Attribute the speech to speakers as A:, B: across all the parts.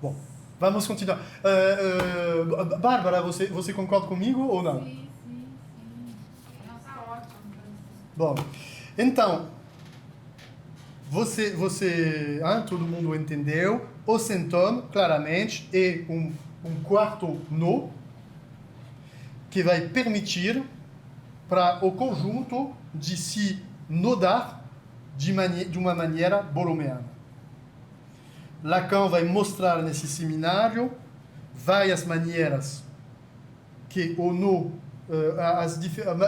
A: Bom, vamos continuar. Bárbara, você concorda comigo ou não?
B: Sim, sim, sim. Nossa, ótimo.
A: Bom, então, todo mundo entendeu. O sintoma, claramente, é um quarto nó que vai permitir para o conjunto de se nodar de uma maneira borromeana. Lacan vai mostrar nesse seminário várias maneiras que o nó,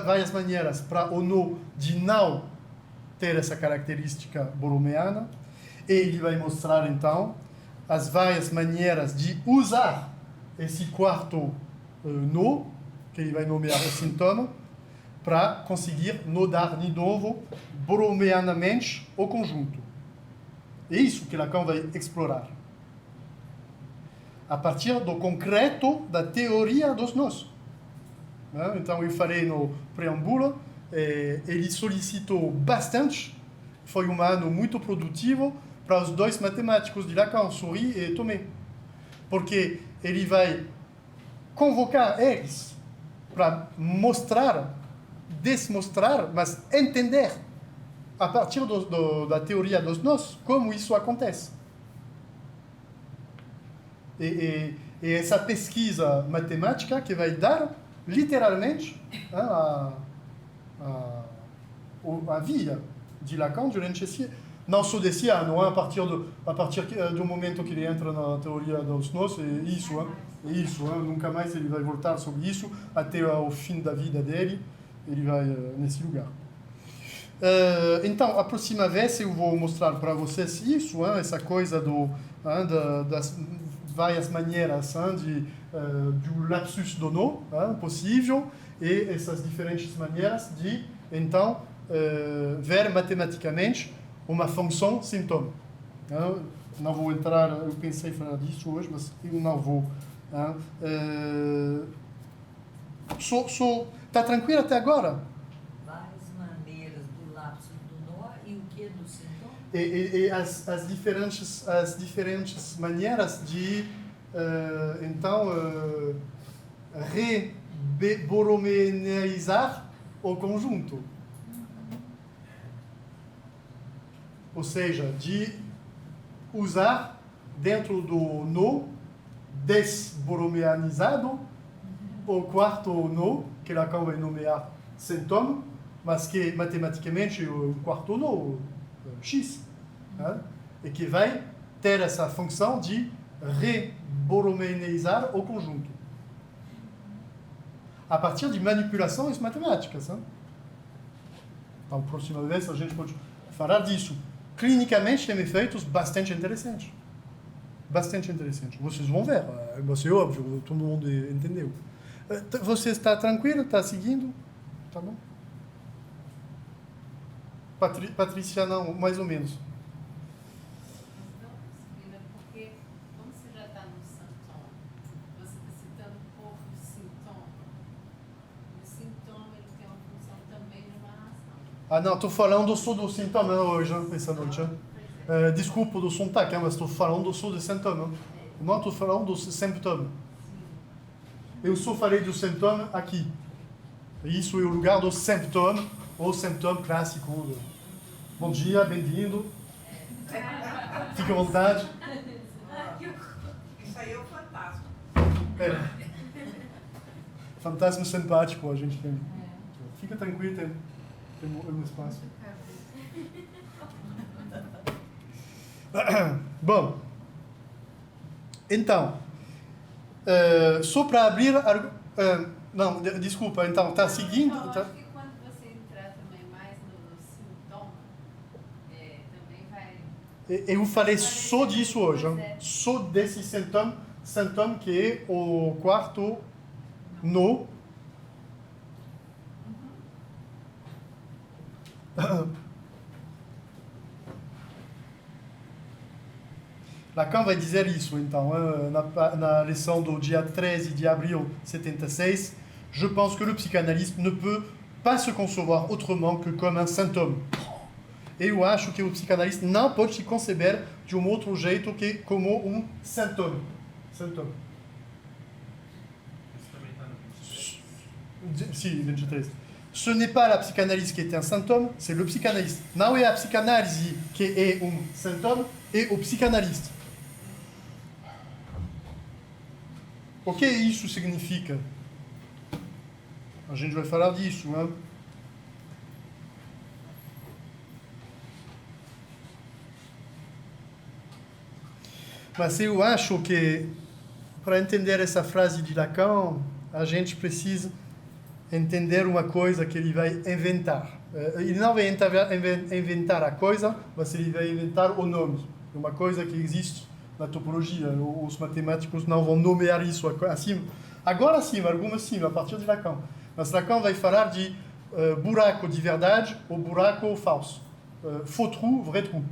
A: várias maneiras para o nó de não ter essa característica borromeana, e ele vai mostrar então as várias maneiras de usar esse quarto nó, que ele vai nomear o sintoma, para conseguir nodar de novo borromeanamente o conjunto. É isso que Lacan vai explorar. A partir do concreto da teoria dos nós. Então, eu falei no preâmbulo, ele solicitou bastante, foi um ano muito produtivo para os dois matemáticos de Lacan, Soury e Thomé. Porque ele vai convocar eles para mostrar, desmostrar, mas entender, a partir da teoria dos nós, como isso acontece. E essa pesquisa matemática que vai dar, literalmente, a via de Lacan durante esse, não só desse ano, a partir do momento que ele entra na teoria dos nós, nunca mais ele vai voltar sobre isso, até o fim da vida dele, ele vai nesse lugar. Então, a próxima vez eu vou mostrar para vocês isso, essa coisa das várias maneiras do lapsus do nó possível, e essas diferentes maneiras de, então, ver matematicamente uma função sintoma. Não vou entrar, eu pensei falar disso hoje, mas eu não vou. Está tranquilo até agora?
C: Várias maneiras do lapsus do nó e o que do sintoma?
A: E as diferentes maneiras de, então, reboromeanizar o conjunto. Ou seja, de usar dentro do nó desboromeanizado o quarto nó, que Lacan vai nomear sintoma, mas que matematicamente é o quarto nó, X, e que vai ter essa função de reboromeanizar o conjunto. A partir de manipulações matemáticas. Então, próxima vez a gente pode falar disso. Clinicamente tem efeitos bastante interessantes. Bastante interessantes. Vocês vão ver, mas é óbvio, todo mundo entendeu. Você está tranquilo? Está seguindo? Tá bom? Patrícia, não, mais ou menos.
B: Porque, como você já está no sintoma, você está citando por sintoma. O sintoma ele tem uma função também de uma ação.
A: Não, estou falando só do sintoma hoje, essa noite. Desculpa do sotaque, mas estou falando só do sintoma. Não estou falando do sintoma. Eu só falei do sintoma aqui. Isso é o lugar do sintoma, ou sintoma clássico. Bom dia, bem-vindo. Fique à vontade.
C: Isso aí é o fantasma.
A: Fantasma simpático a gente tem. Fica tranquilo, tem um espaço. Bom, então, só para abrir... não, desculpa, então, está seguindo?
B: Não, acho que quando você entrar também mais no sintoma, também vai...
A: Eu falei só disso hoje, só desse sintoma que é o quarto nó. Lacan vai dizer isso, então, na lição do dia 13 de abril de 76. Je pense que le psychanalyste ne peut pas se concevoir autrement que comme un symptôme. Eu acho que o psicanalista não pode se conceber de um outro jeito que como um sintoma. Sintoma.
D: Isso também está no 23.
A: Sim, 23. Ce n'est pas la psychanalyse qui est un symptôme, c'est le psychanalyste. Não é a psicanálise que é um sintoma, é o psicanalista. O que isso significa? A gente vai falar disso, né? Mas eu acho que, para entender essa frase de Lacan, a gente precisa entender uma coisa que ele vai inventar. Ele não vai inventar a coisa, mas ele vai inventar o nome. É uma coisa que existe na topologia. Os matemáticos não vão nomear isso assim. Agora sim, algumas sim, a partir de Lacan. Mas Lacan vai falar de buraco de verdade ou buraco falso. Faux trou, vrai trou.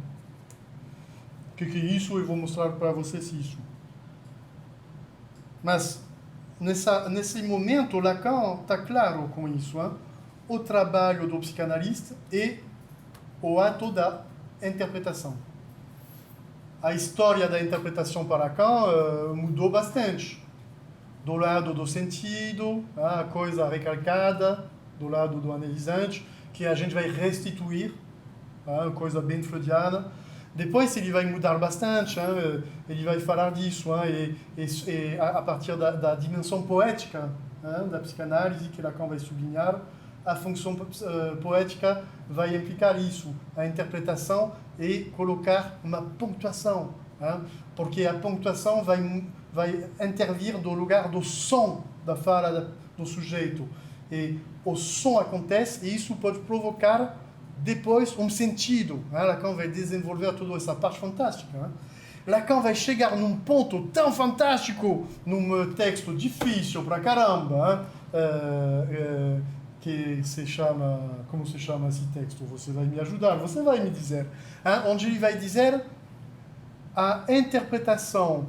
A: O que é isso? Eu vou mostrar para vocês isso. Mas, nesse momento, Lacan está claro com isso. Hein? O trabalho do psicanalista é o ato da interpretação. A história da interpretação para Lacan mudou bastante. Do lado do sentido, a coisa recalcada, do lado do analisante, que a gente vai restituir, coisa bem freudiana. Depois ele vai mudar bastante, ele vai falar disso, e a partir da dimensão poética da psicanálise, que Lacan vai sublinhar, a função poética vai implicar isso, a interpretação e colocar uma pontuação, porque a pontuação vai intervir do lugar do som da fala do sujeito. E o som acontece e isso pode provocar depois um sentido. Lacan vai desenvolver toda essa parte fantástica. Lacan vai chegar num ponto tão fantástico num texto difícil pra caramba, que se chama... Como se chama esse texto? Você vai me ajudar, você vai me dizer. Onde ele vai dizer a interpretação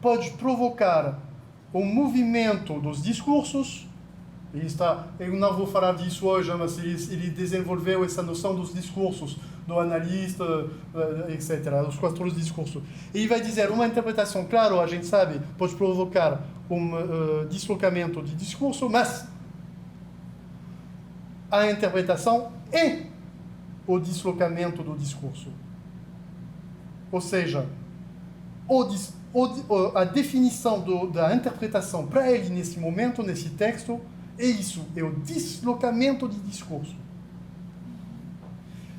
A: pode provocar um movimento dos discursos. Eu não vou falar disso hoje, mas ele desenvolveu essa noção dos discursos, do analista, etc., os 4 discursos. Ele vai dizer, uma interpretação, claro, a gente sabe, pode provocar um deslocamento de discurso, mas a interpretação é o deslocamento do discurso. Ou seja, a definição da interpretação para ele nesse momento, nesse texto, é isso, é o deslocamento de discurso.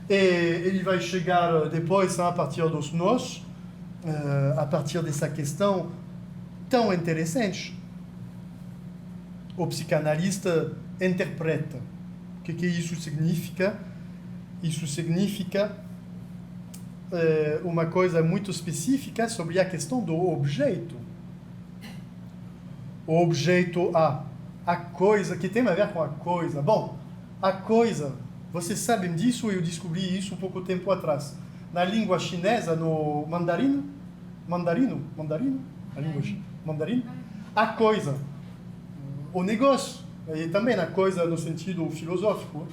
A: E ele vai chegar depois, a partir dos nós, a partir dessa questão tão interessante. O psicanalista interpreta. O que isso significa? Isso significa uma coisa muito específica sobre a questão do objeto. O objeto a coisa, que tem a ver com a coisa. Bom, a coisa, vocês sabem disso, eu descobri isso pouco tempo atrás. Na língua chinesa, no mandarino, a língua mandarino, a coisa, o negócio, e também a coisa no sentido filosófico.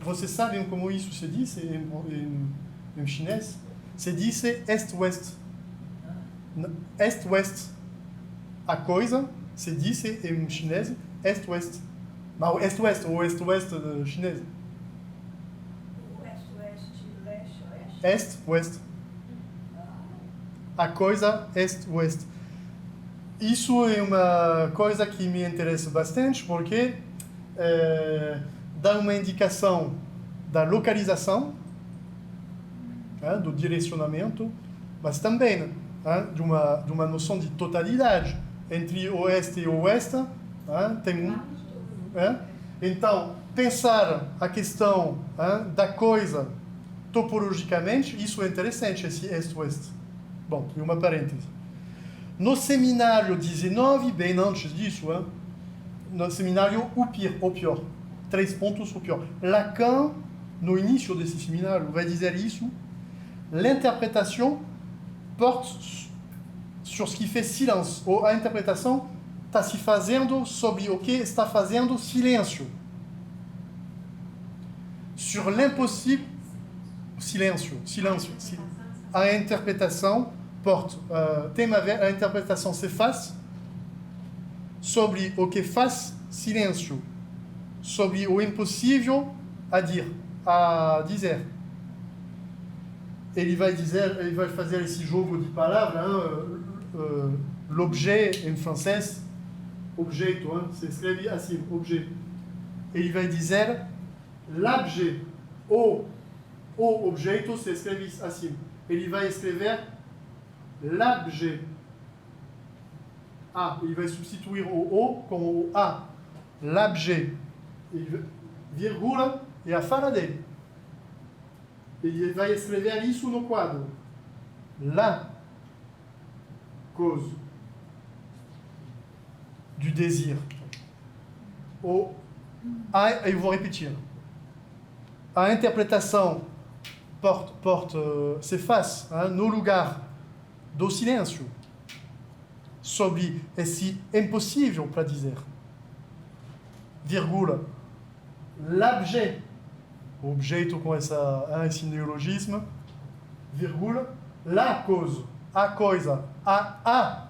A: Vocês sabem como isso se diz em chinês? Se diz est-ouest. Est-ouest. A coisa se diz em chinês est-ouest. Mas o est-ouest, ou est-ouest chinês. Est-ouest. A coisa est-ouest. Isso é uma coisa que me interessa bastante, porque dá uma indicação da localização, do direcionamento, mas também de uma noção de totalidade entre oeste e oeste. Tem então, pensar a questão da coisa topologicamente, isso é interessante, esse est-ouest. Bom, e uma parêntese. No seminário 19, bem antes disso, no seminário o pior, 3 pontos o pior. Lacan, no início desse seminário, vai dizer isso. L'interprétation porte sur ce qui fait silence, ou a interpretação está se fazendo sobre o que está fazendo silêncio. Sur l'impossible... Silêncio. a interpretação a interpretação se faz sobre o que faz silêncio, sobre o impossível a dizer. Ele vai fazer esse jogo de palavras, l'objet em francês, objeto, se escreve assim, objet. Ele vai dizer l'objet, o objeto se escreve assim. Ele vai escrever l'objet. Ele vai substituir o O com o A. L'objet. Vírgula é a fala dele. Ele vai escrever isso no quadro. La cause du désir. Eu vou repetir. A interpretação se faz no lugar do silêncio sobre esse impossível para dizer. Vírgula. L'objet. Objeto com esse neologismo. Vírgula. La cause. A coisa. A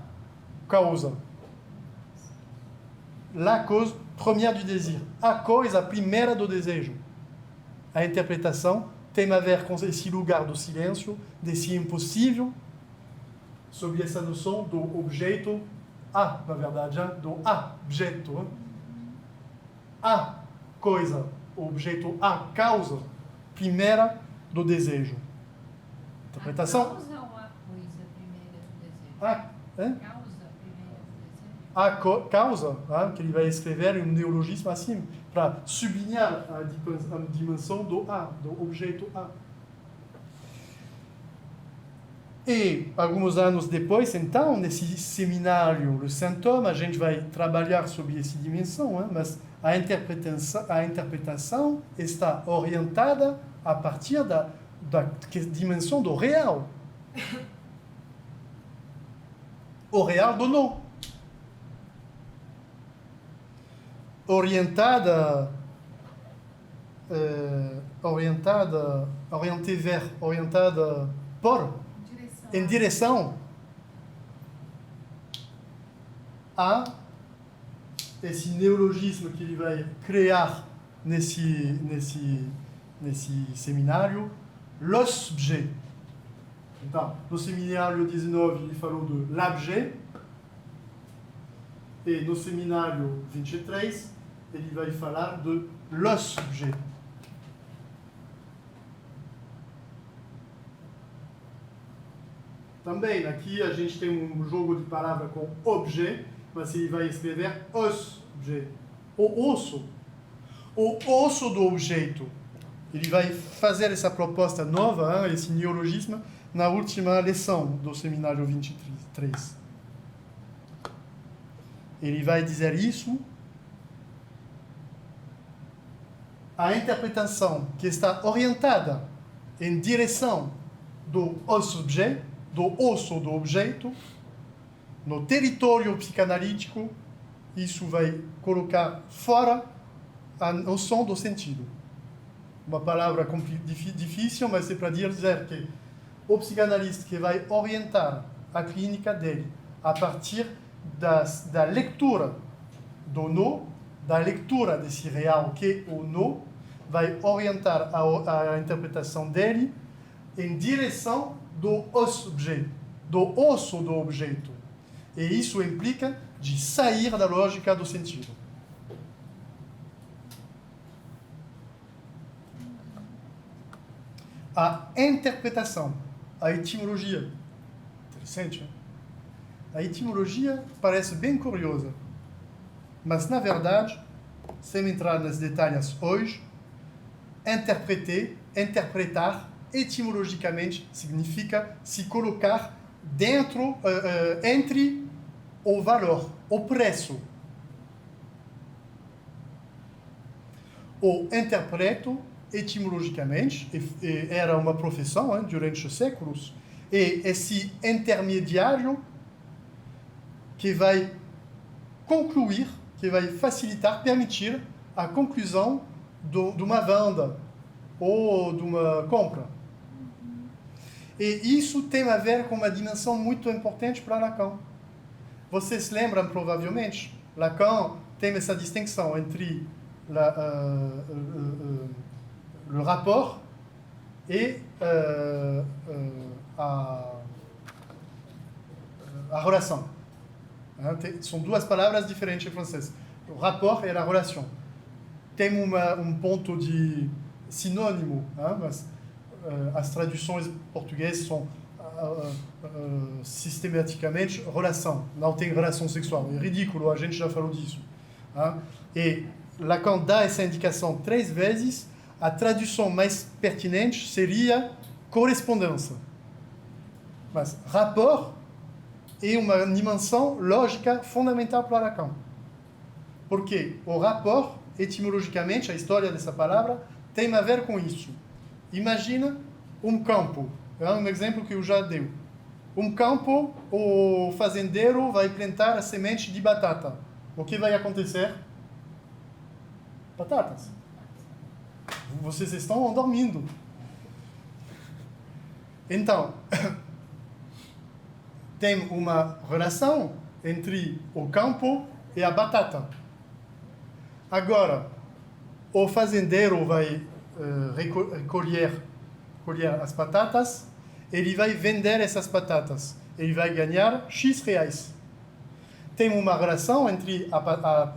A: causa. La cause première du désir. A coisa primeira do desejo. A interpretação tem a ver com esse lugar do silêncio, desse impossível, sobre essa noção do objeto, na verdade, do objeto. A coisa, o objeto, a causa primeira do desejo. Interpretação?
B: A causa ou a coisa primeira do desejo? Causa primeira do desejo?
A: A causa, que ele vai escrever um neologismo assim, para sublinhar a dimensão do objeto A. E, alguns anos depois, então, nesse seminário, o Saint-Thomas, a gente vai trabalhar sobre essa dimensão, mas a interpretação está orientada a partir da dimensão do real. O real do não. Orientada em direção a esse neologismo que ele vai criar nesse seminário, l'objet. Então, no seminário 19 ele falou de l'objet, e no seminário 23 ele vai falar de l'objet. Também aqui a gente tem um jogo de palavras com objet, mas ele vai escrever os-objet. O osso do objeto. Ele vai fazer essa proposta nova, esse neologismo, na última lição do seminário 23. Ele vai dizer isso. A interpretação que está orientada em direção do os-objet, do osso do objeto, no território psicanalítico, isso vai colocar fora a noção do sentido. Uma palavra difícil, mas é para dizer que o psicanalista que vai orientar a clínica dele a partir da leitura do nó, da leitura desse real que é o nó, vai orientar a interpretação dele em direção do os-objet, do osso do objeto. E isso implica de sair da lógica do sentido. A interpretação, a etimologia. Interessante, né? A etimologia parece bem curiosa, mas, na verdade, sem entrar nos detalhes hoje, interpretar, etimologicamente, significa se colocar dentro, entre o valor, o preço. O interpreto, etimologicamente, era uma profissão durante os séculos, e esse intermediário que vai concluir, que vai facilitar, permitir a conclusão de uma venda ou de uma compra. E isso tem a ver com uma dimensão muito importante para Lacan. Vocês lembram, provavelmente, Lacan tem essa distinção entre le rapport et a relação. São duas palavras diferentes em francês. O rapport e a relação. Tem ponto de sinônimo, mas as traduções portuguesas são sistematicamente relação. Não tem relação sexual. É ridículo, a gente já falou disso. E Lacan dá essa indicação 3 vezes. A tradução mais pertinente seria correspondência. Mas rapport é uma dimensão lógica fundamental para Lacan. Porque o rapport, etimologicamente, a história dessa palavra, tem a ver com isso. Imagina um campo. É um exemplo que eu já dei. Um campo, o fazendeiro vai plantar a semente de batata. O que vai acontecer? Batatas. Vocês estão dormindo. Então, tem uma relação entre o campo e a batata. Agora, o fazendeiro vai colher as batatas, ele vai vender essas batatas, ele vai ganhar X reais. Tem uma relação entre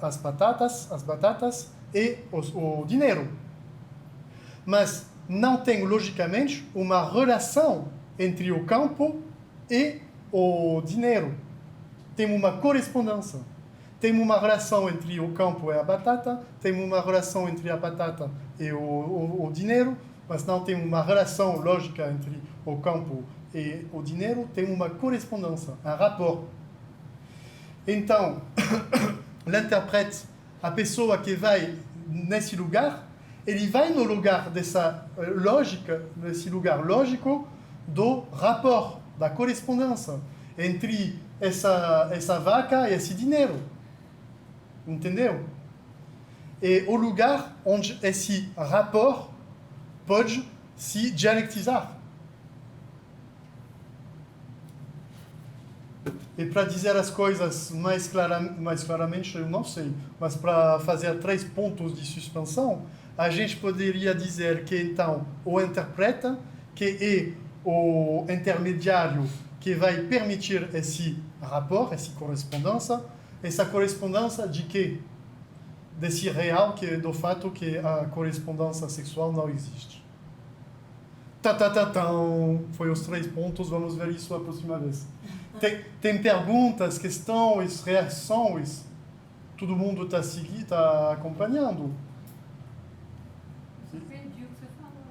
A: as batatas e o dinheiro. Mas não tem, logicamente, uma relação entre o campo e o dinheiro. Tem uma correspondência. Tem uma relação entre o campo e a batata, tem uma relação entre a batata e o dinheiro, mas não tem uma relação lógica entre o campo e o dinheiro, tem uma correspondência, um rapport. Então, l'interprète, a pessoa que vai nesse lugar, ele vai no lugar dessa lógica, nesse lugar lógico do rapport, da correspondência entre essa vaca e esse dinheiro. Entendeu? É o lugar onde esse rapport pode se dialectizar. E para dizer as coisas mais claramente, eu não sei, mas para fazer 3 pontos de suspensão, a gente poderia dizer que, então, o interpreta, que é o intermediário que vai permitir esse rapport, essa correspondência de quê? Desse real, que é do fato que a correspondência sexual não existe. Foi os 3 pontos, vamos ver isso a próxima vez. Tem perguntas, questões, reações? Todo mundo está acompanhando?
B: Entendi o que você falou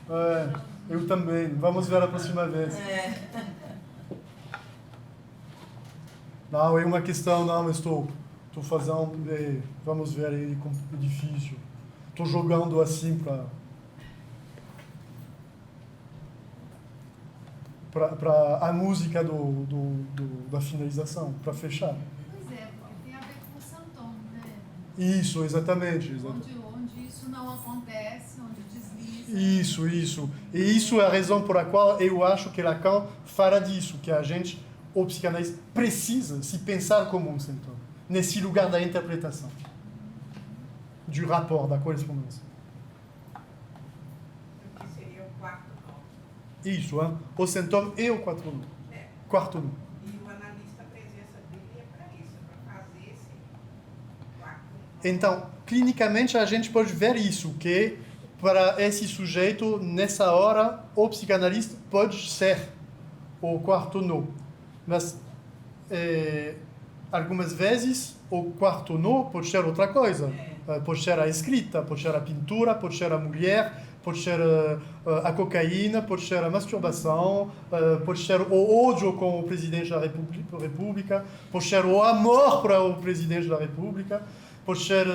B: agora.
A: Eu também. Vamos ver a próxima vez. Não, é uma questão, não, mas estou fazendo, vamos ver, é difícil. Estou jogando assim para a música da finalização, para fechar.
B: Pois é, porque tem a ver com o Saint-Thomas, né?
A: Isso, exatamente.
B: Onde isso não acontece, onde desliza.
A: Isso. E isso é a razão por a qual eu acho que Lacan fala disso, que a gente, o psicanalista, precisa se pensar como um Saint-Thomas, nesse lugar da interpretação, do rapport, da correspondência.
E: O que seria o quarto nó.
A: Isso, hein? O Saint-Thomas e o quarto nó. Quarto nó.
E: E o analista, a presença dele é para isso, para fazer esse quarto nó.
A: Então, clinicamente, a gente pode ver isso, que para esse sujeito, nessa hora, o psicanalista pode ser o quarto nó. Mas, algumas vezes, o quarto nó pode ser outra coisa. Pode ser a escrita, pode ser a pintura, pode ser a mulher, pode ser a cocaína, pode ser a masturbação, pode ser o ódio com o presidente da República, pode ser o amor para o presidente da República, pode ser,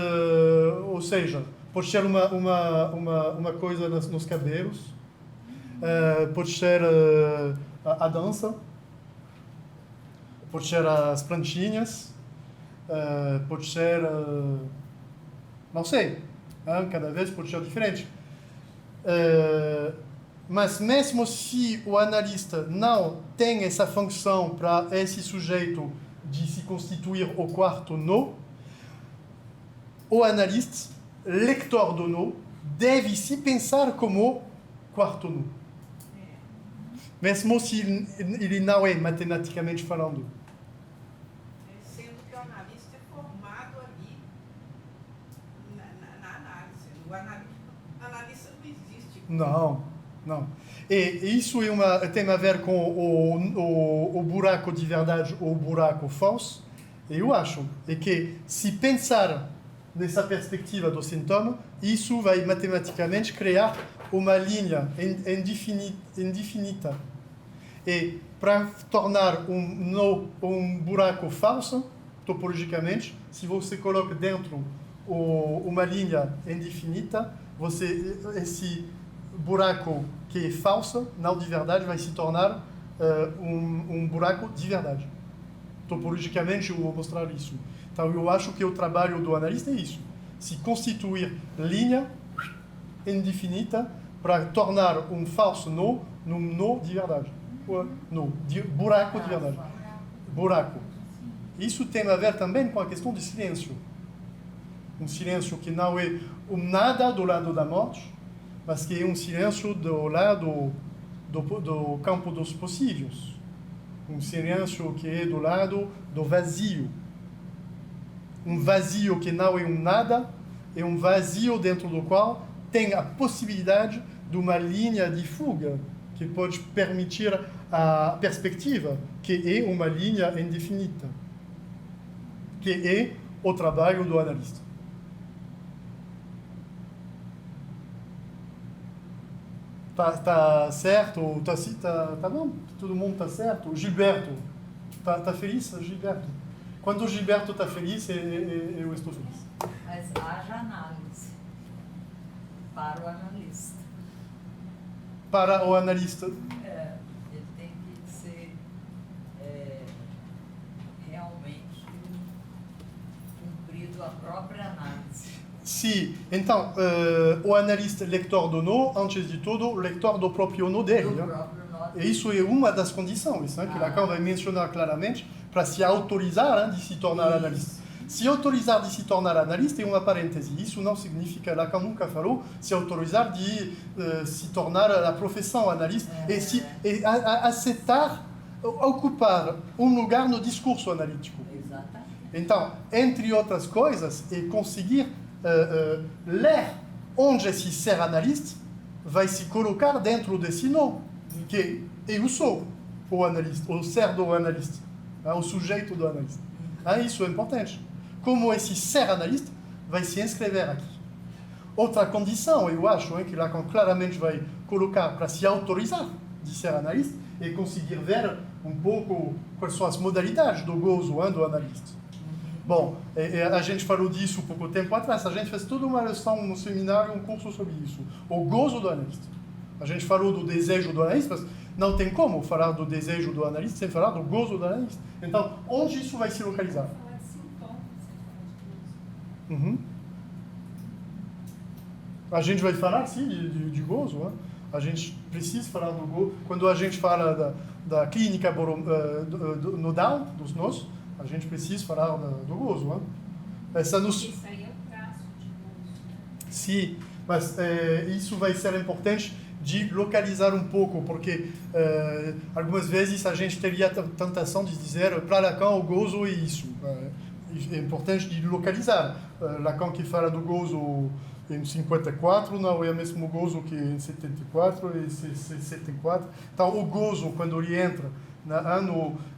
A: ou seja, pode ser uma coisa nos cabelos, pode ser a dança, pode ser as plantinhas, pode ser, não sei, cada vez pode ser diferente. Mas mesmo se o analista não tem essa função para esse sujeito de se constituir o quarto nó, o analista, leitor do nó, deve se pensar como quarto nó. Mesmo se ele não é matematicamente falando.
E: Sendo que o analista é formado ali na análise. O analista não existe.
A: Não. E isso tem a ver com o buraco de verdade ou o buraco falso. Eu acho que se pensar nessa perspectiva do sintoma, isso vai matematicamente criar uma linha indefinida. E para tornar um buraco falso, topologicamente, se você coloca dentro uma linha indefinida, esse buraco que é falso, não de verdade, vai se tornar um buraco de verdade. Topologicamente, eu vou mostrar isso. Então, eu acho que o trabalho do analista é isso. Se constituir linha indefinida para tornar um falso nó num nó de verdade. Buraco de verdade. Buraco. Isso tem a ver também com a questão de silêncio. Um silêncio que não é um nada do lado da morte, mas que é um silêncio do lado do campo dos possíveis. Um silêncio que é do lado do vazio. Um vazio que não é um nada, é um vazio dentro do qual tem a possibilidade de uma linha de fuga que pode permitir a perspectiva, que é uma linha indefinida, que é o trabalho do analista. Tá certo? Tá bom? Todo mundo tá certo? Gilberto, tá feliz, Gilberto? Quando o Gilberto tá feliz, eu estou feliz.
C: Mas haja análise para o analista.
A: Para o analista.
C: Ele tem que ser realmente cumprido a própria análise.
A: Sim, então, o analista leitor do nó, antes de tudo, leitor do próprio nó dele.
C: Do próprio nó.
A: E isso é uma das condições que Lacan vai mencionar claramente para se autorizar de se tornar analista. Se autorizar de se tornar analista é uma parêntese. Isso não significa, Lacan nunca falou, se autorizar de se tornar a profissão analista e aceitar, ocupar um lugar no discurso analítico.
C: Exatamente.
A: Então, entre outras coisas, é conseguir ler onde esse ser analista vai se colocar dentro desse nó, que eu sou o analista, o ser do analista, o sujeito do analista. Isso é importante. Como esse ser analista vai se inscrever aqui. Outra condição, eu acho, que Lacan claramente vai colocar para se autorizar de ser analista é conseguir ver um pouco quais são as modalidades do gozo do analista. Bom, a gente falou disso pouco tempo atrás, a gente fez toda uma lição no seminário, um curso sobre isso. O gozo do analista. A gente falou do desejo do analista, mas não tem como falar do desejo do analista sem falar do gozo do analista. Então, onde isso vai se localizar?
B: Falar de sintomas, sem falar de gozo.
A: A gente vai falar, sim, de gozo. A gente precisa falar do gozo. Quando a gente fala da clínica nodal, dos nós, a gente precisa falar do gozo.
B: Isso aí é o traço de gozo.
A: Sim, mas isso vai ser importante de localizar um pouco, porque algumas vezes a gente teria a tentação de dizer para Lacan o gozo é isso. É importante de localizar. Lacan que fala do gozo em 54 não é o mesmo gozo que em 74 e 74. Então o gozo, quando ele entra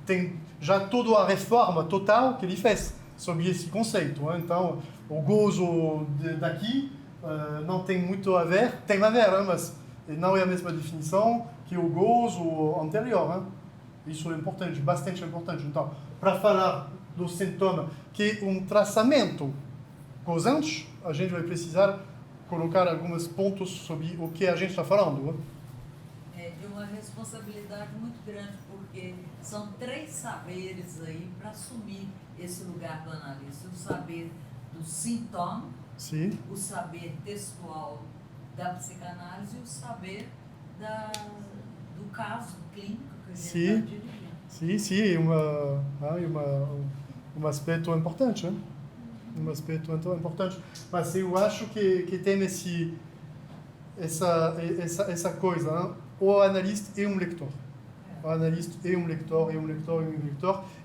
A: tem já toda a reforma total que ele fez sobre esse conceito. Então o gozo daqui não tem muito a ver, tem a ver, mas não é a mesma definição que o gozo anterior. Isso é importante, bastante importante. Então, para falar do sintoma, que é um traçamento gozante, a gente vai precisar colocar alguns pontos sobre o que a gente está falando.
C: É de uma responsabilidade muito grande, porque são 3 saberes aí para assumir esse lugar do analista. O saber do sintoma,
A: Sim.
C: o saber textual da psicanálise e o saber do caso clínico que a gente
A: Sim.
C: está dirigindo.
A: Sim, um aspecto importante, né? Um aspecto importante. Mas eu acho que tem essa coisa, né? O analista é um leitor. O analista é um leitor,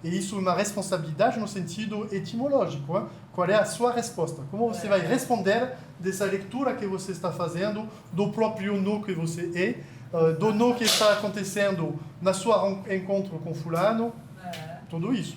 A: e isso é uma responsabilidade no sentido etimológico. Hein? Qual é a sua resposta? Como você vai responder dessa leitura que você está fazendo, do próprio no que você é, do no que está acontecendo na sua encontro com fulano, tudo isso.